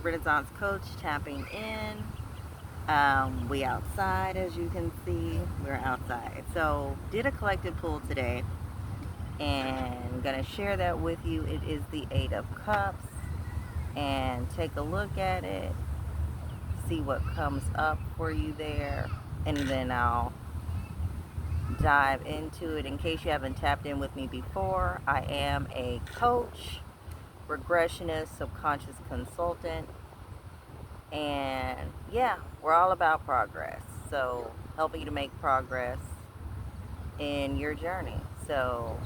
Renaissance Coach tapping in. We outside, as you can see. We're outside. So, did a collective pull today, and I'm gonna share that with you. It is the Eight of Cups, and take a look at it. See what comes up for you there, and then I'll dive into it. In case you haven't tapped in with me before, I am a coach, regressionist, subconscious consultant, and yeah, we're all about progress. So, helping you to make progress in your journey. So,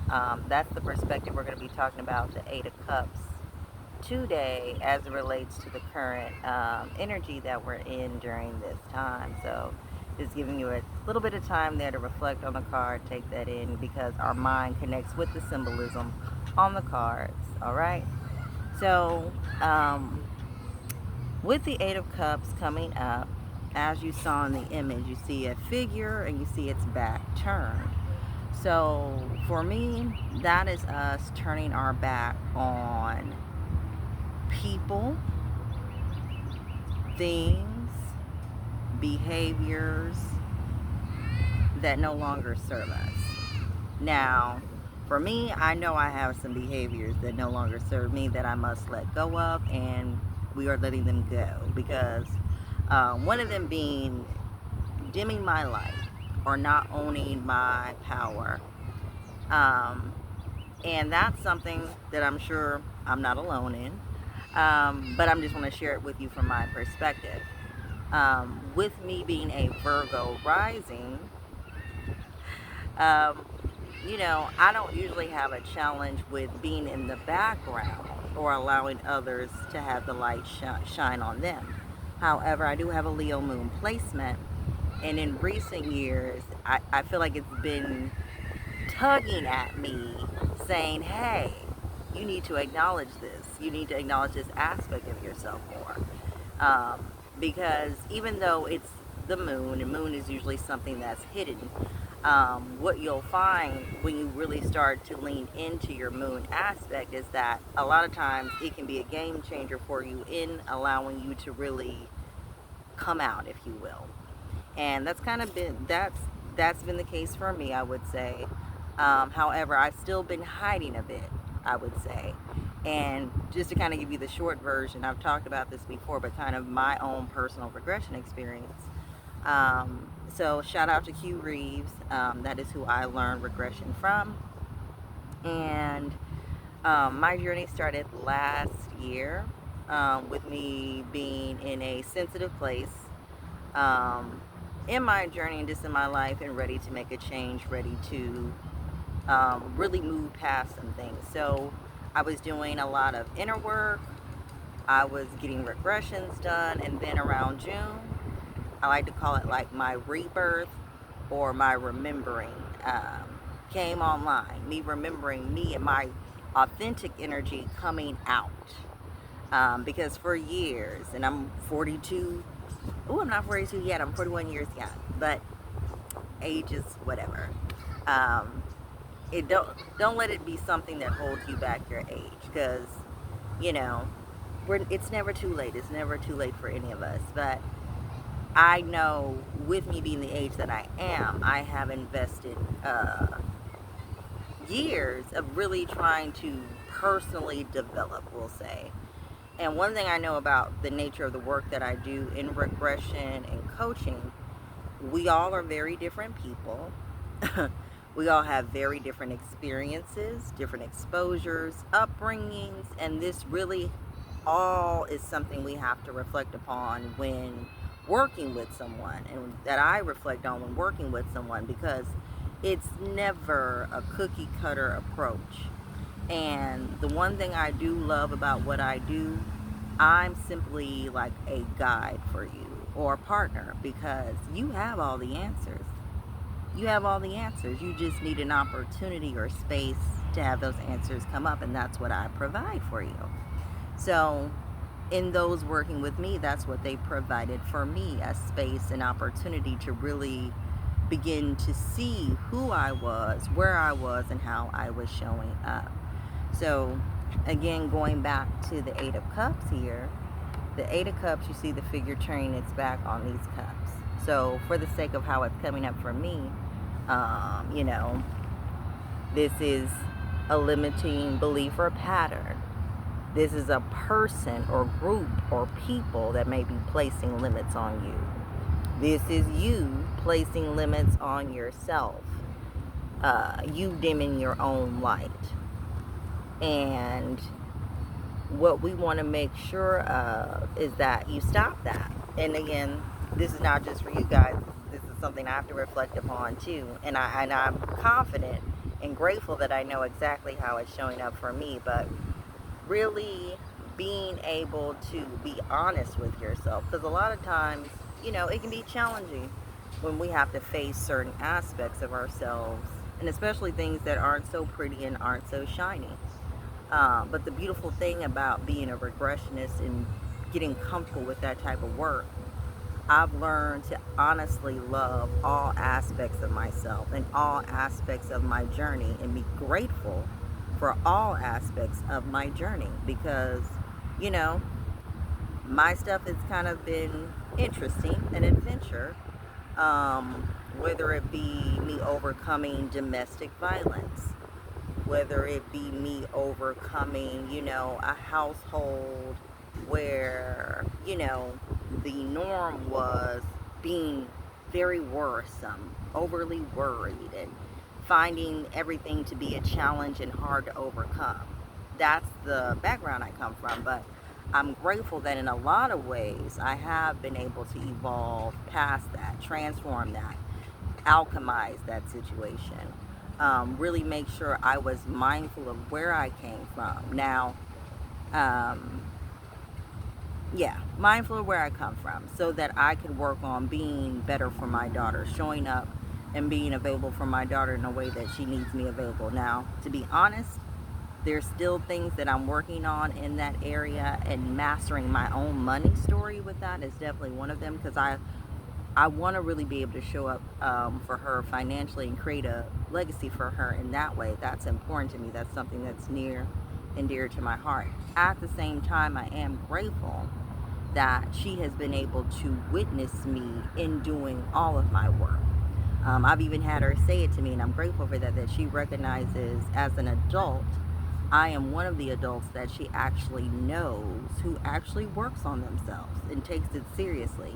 that's the perspective we're going to be talking about, the Eight of Cups today, as it relates to the current energy that we're in during this time. So, just giving you a little bit of time there to reflect on the card, take that in, because our mind connects with the symbolism on the cards. All right. So, with the Eight of Cups coming up, as you saw in the image, you see a figure and you see its back turned. So for me, that is us turning our back on people, things, behaviors that no longer serve us. Now, for me, I know I have some behaviors that no longer serve me that I must let go of, and we are letting them go because one of them being dimming my light or not owning my power. Um, and that's something that I'm sure I'm not alone in. But I'm just want to share it with you from my perspective. With me being a Virgo rising, um, I don't usually have a challenge with being in the background or allowing others to have the light shine on them. However, I do have a Leo moon placement, and in recent years, I feel like it's been tugging at me saying, hey, you need to acknowledge this. You need to acknowledge this aspect of yourself more. Because even though it's the moon, and moon is usually something that's hidden, what you'll find when you really start to lean into your moon aspect is that a lot of times it can be a game changer for you in allowing you to really come out, if you will. And that's been the case for me, I would say. However, I've still been hiding a bit, I would say. And just to kind of give you the short version, I've talked about this before, but kind of my own personal regression experience. So shout out to Q Reeves. That is who I learned regression from. And my journey started last year, with me being in a sensitive place in my journey and just in my life, and ready to make a change, ready to really move past some things. So I was doing a lot of inner work. I was getting regressions done, and then around June, I like to call it like my rebirth or my remembering came online. Me remembering me and my authentic energy coming out. Because for years, and I'm 42. Oh, I'm not 42 yet. I'm 41 years young, but age is whatever. Um, it don't let it be something that holds you back your age, because you know it's never too late. It's never too late for any of us. But I know, with me being the age that I am, I have invested years of really trying to personally develop, we'll say. And one thing I know about the nature of the work that I do in regression and coaching, we all are very different people. We all have very different experiences, different exposures, upbringings, and this really all is something we have to reflect upon when working with someone, and that I reflect on when working with someone, because it's never a cookie cutter approach. And the one thing I do love about what I do, I'm simply like a guide for you, or a partner, because you have all the answers. You have all the answers. You just need an opportunity or space to have those answers come up, and that's what I provide for you. So, in those working with me, that's what they provided for me, a space and opportunity to really begin to see who I was, where I was, and how I was showing up. So, again, going back to the Eight of Cups here, the Eight of Cups, you see the figure turning its back on these cups. So for the sake of how it's coming up for me, you know, this is a limiting belief or pattern. This is a person or group or people that may be placing limits on you. This is you placing limits on yourself. You dimming your own light. And what we want to make sure of is that you stop that. And again, this is not just for you guys. This is something I have to reflect upon too. And I'm confident and grateful that I know exactly how it's showing up for me. But really being able to be honest with yourself, because a lot of times, you know, it can be challenging when we have to face certain aspects of ourselves, and especially things that aren't so pretty and aren't so shiny. But the beautiful thing about being a regressionist and getting comfortable with that type of work, I've learned to honestly love all aspects of myself and all aspects of my journey and be grateful for all aspects of my journey, because, you know, my stuff has kind of been interesting, an adventure, whether it be me overcoming domestic violence, whether it be me overcoming, you know, a household where, you know, the norm was being very worrisome, overly worried, and finding everything to be a challenge and hard to overcome. That's the background I come from, but I'm grateful that in a lot of ways I have been able to evolve past that, transform that, alchemize that situation. Really make sure I was mindful of where I came from. Now, um, yeah, mindful of where I come from so that I could work on being better for my daughter, showing up and being available for my daughter in a way that she needs me available. Now, to be honest, there's still things that I'm working on in that area, and mastering my own money story with that is definitely one of them, because I want to really be able to show up for her financially and create a legacy for her in that way. That's important to me. That's something that's near and dear to my heart. At the same time, I am grateful that she has been able to witness me in doing all of my work. I've even had her say it to me, and I'm grateful for that, that she recognizes as an adult, I am one of the adults that she actually knows who actually works on themselves and takes it seriously.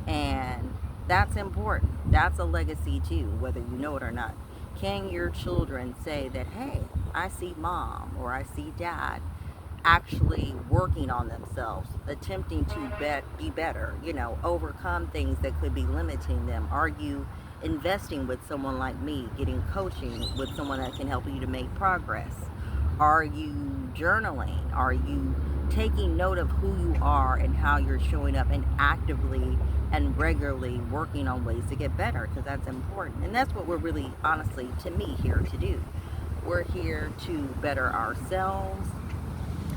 And that's important. That's a legacy too, whether you know it or not. Can your children say that, hey, I see mom or I see dad actually working on themselves, attempting to be better, you know, overcome things that could be limiting them? Are you investing with someone like me, getting coaching with someone that can help you to make progress? Are you journaling? Are you taking note of who you are and how you're showing up, and actively and regularly working on ways to get better? Because that's important. And that's what we're really, honestly, to me, here to do. We're here to better ourselves,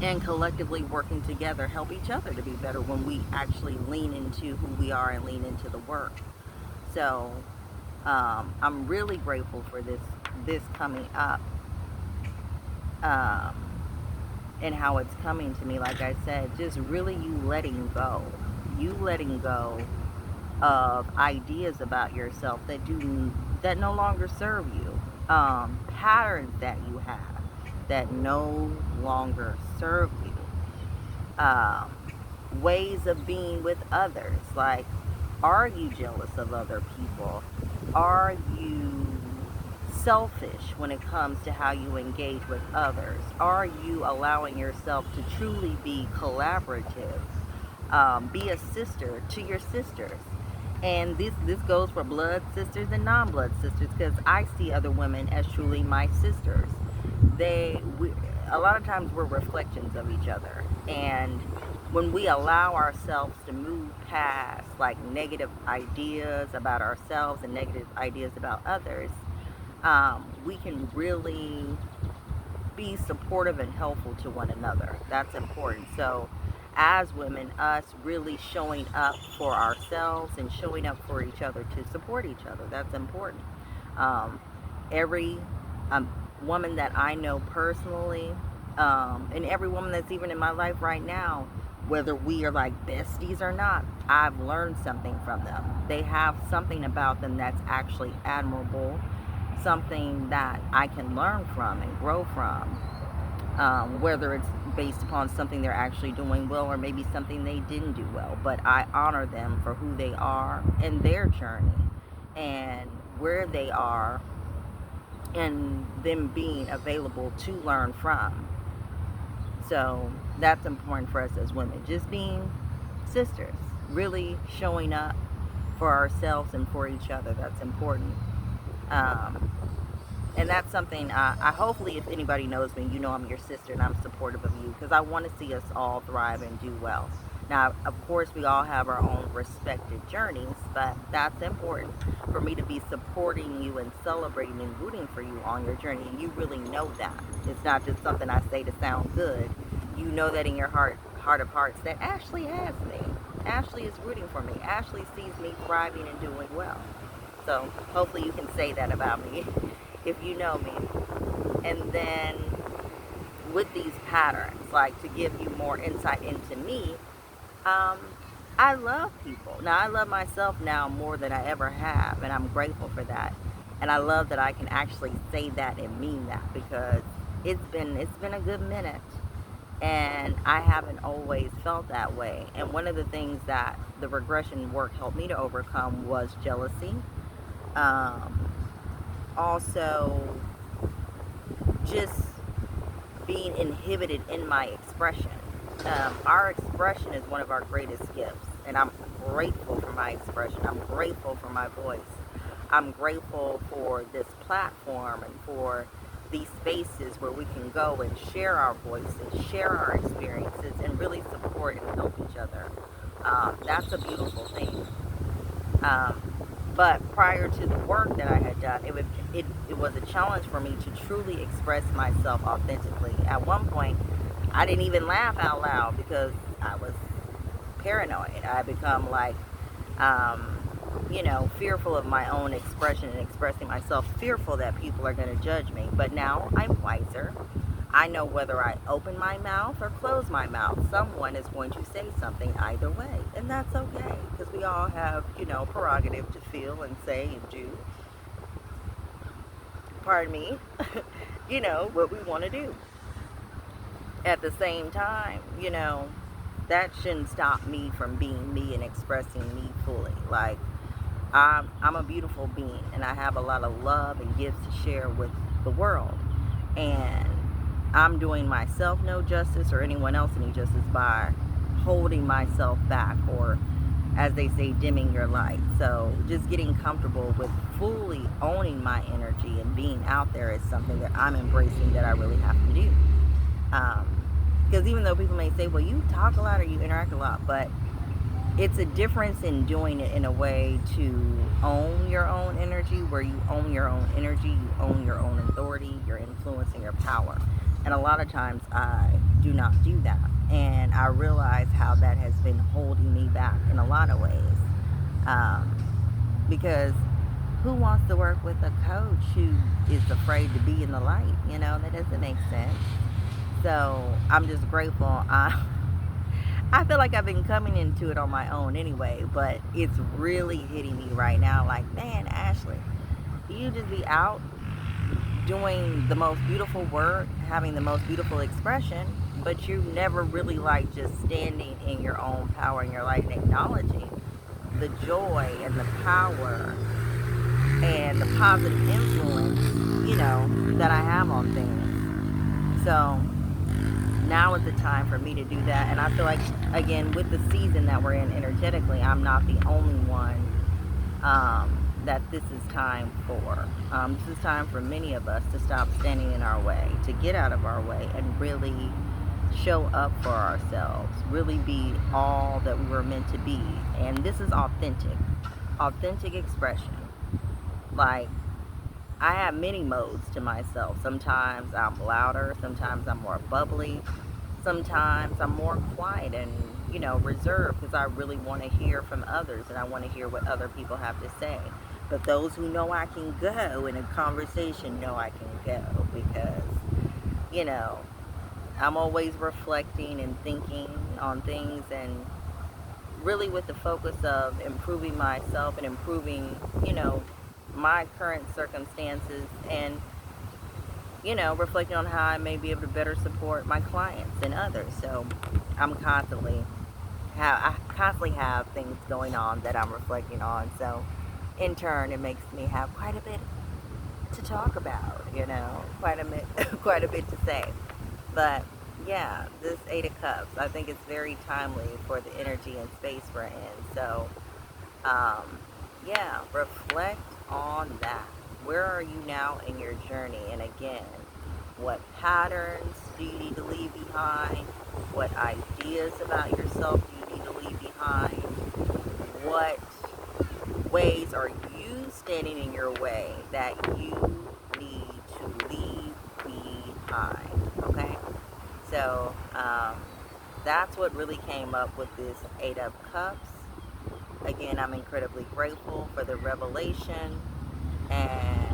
and collectively working together help each other to be better when we actually lean into who we are and lean into the work. So I'm really grateful for this coming up, um, and how it's coming to me. Like I said, just really you letting go of ideas about yourself that no longer serve you, patterns that you have that no longer serve you, ways of being with others. Like, are you jealous of other people? Are you selfish when it comes to how you engage with others? Are you allowing yourself to truly be collaborative? Be a sister to your sisters. And this goes for blood sisters and non-blood sisters, because I see other women as truly my sisters. A lot of times we're reflections of each other, and when we allow ourselves to move past like negative ideas about ourselves and negative ideas about others, we can really be supportive and helpful to one another. That's important. So as women, us really showing up for ourselves and showing up for each other to support each other, that's important. Every woman that I know personally, and every woman that's even in my life right now, Whether we are like besties or not, I've learned something from them. They have something about them that's actually admirable, something that I can learn from and grow from. Whether it's based upon something they're actually doing well or maybe something they didn't do well. But I honor them for who they are and their journey and where they are, and them being available to learn from. So that's important for us as women. Just being sisters, really showing up for ourselves and for each other. That's important. Um, and that's something I hopefully, if anybody knows me, you know I'm your sister and I'm supportive of you because I want to see us all thrive and do well. Now, of course, we all have our own respected journeys, but that's important for me to be supporting you and celebrating and rooting for you on your journey. And you really know that. It's not just something I say to sound good. You know that in your heart of hearts that Ashley has me. Ashley is rooting for me. Ashley sees me thriving and doing well. So hopefully you can say that about me if you know me. And then with these patterns, like to give you more insight into me, um, I love people. Now I love myself now more than I ever have, and I'm grateful for that. And I love that I can actually say that and mean that because it's been a good minute, and I haven't always felt that way. And one of the things that the regression work helped me to overcome was jealousy. Um, Also, just being inhibited in my expression. Our expression is one of our greatest gifts, and I'm grateful for my expression. I'm grateful for my voice. I'm grateful for this platform and for these spaces where we can go and share our voices, share our experiences, and really support and help each other. That's a beautiful thing. Um, but prior to the work that I had done, it was a challenge for me to truly express myself authentically. At one point, I didn't even laugh out loud because I was paranoid. I had become like, um, fearful of my own expression and expressing myself, fearful that people are going to judge me. But now I'm wiser. I know whether I open my mouth or close my mouth, someone is going to say something either way. And that's okay because we all have, prerogative to feel and say and do, pardon me, what we want to do. At the same time, that shouldn't stop me from being me and expressing me fully. Like, I'm a beautiful being and I have a lot of love and gifts to share with the world. And I'm doing myself no justice or anyone else any justice by holding myself back or, as they say, dimming your light. So just getting comfortable with fully owning my energy and being out there is something that I'm embracing that I really have to do. Because even though people may say, well, you talk a lot or you interact a lot, but it's a difference in doing it in a way to own your own energy, where you own your own energy, you own your own authority, your influence, and your power. And a lot of times I do not do that. And I realize how that has been holding me back in a lot of ways. Um, because who wants to work with a coach who is afraid to be in the light? That doesn't make sense. So I'm just grateful. I feel like I've been coming into it on my own anyway, but it's really hitting me right now. Like, man, Ashley, you just be out doing the most beautiful work, having the most beautiful expression, but you never really like just standing in your own power and your light and acknowledging the joy and the power and the positive influence, that I have on things. So now is the time for me to do that. And I feel like, again, with the season that we're in energetically, I'm not the only one that this is time for. This is time for many of us to stop standing in our way, to get out of our way and really show up for ourselves, really be all that we were meant to be. And this is authentic expression. Like, I have many modes to myself. Sometimes I'm louder, sometimes I'm more bubbly, sometimes I'm more quiet and, reserved because I really want to hear from others and I want to hear what other people have to say. But those who know I can go in a conversation know I can go because, I'm always reflecting and thinking on things, and really with the focus of improving myself and improving, my current circumstances, and reflecting on how I may be able to better support my clients and others. So I'm constantly have things going on that I'm reflecting on. So in turn, it makes me have quite a bit to talk about, quite a bit, quite a bit to say. But yeah, this Eight of Cups, I think it's very timely for the energy and space we're in. So um, yeah, reflect on that. Where are you now in your journey? And again, what patterns do you need to leave behind? What ideas about yourself do you need to leave behind? What ways are you standing in your way that you need to leave behind? Okay? So that's what really came up with this Eight of Cups. Again, I'm incredibly grateful for the revelation and,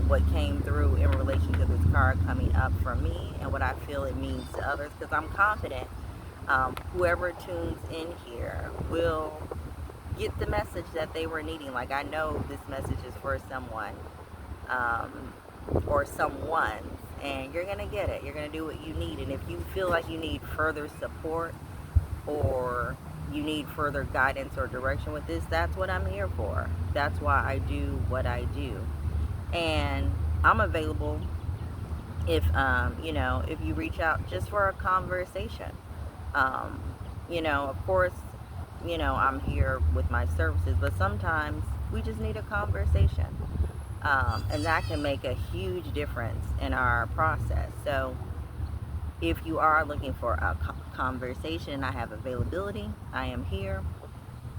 what came through in relation to this card coming up for me and what I feel it means to others, because I'm confident whoever tunes in here will get the message that they were needing. Like, I know this message is for someone, um, or someone's, and you're going to get it. You're going to do what you need. And if you feel like you need further support, or you need further guidance or direction with this, that's what I'm here for. That's why I do what I do. And I'm available if you reach out just for a conversation. um, of course, I'm here with my services, but sometimes we just need a conversation, and that can make a huge difference in our process. So if you are looking for a conversation, I have availability. I am here.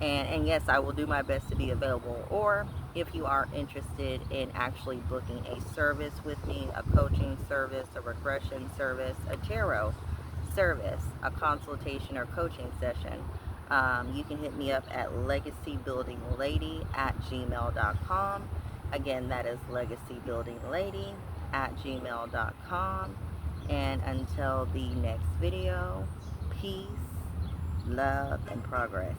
And yes, I will do my best to be available. Or if you are interested in actually booking a service with me, a coaching service, a regression service, a tarot service, a consultation or coaching session, you can hit me up at legacybuildinglady@gmail.com. Again, that is legacybuildinglady@gmail.com. And until the next video, peace, love, and progress.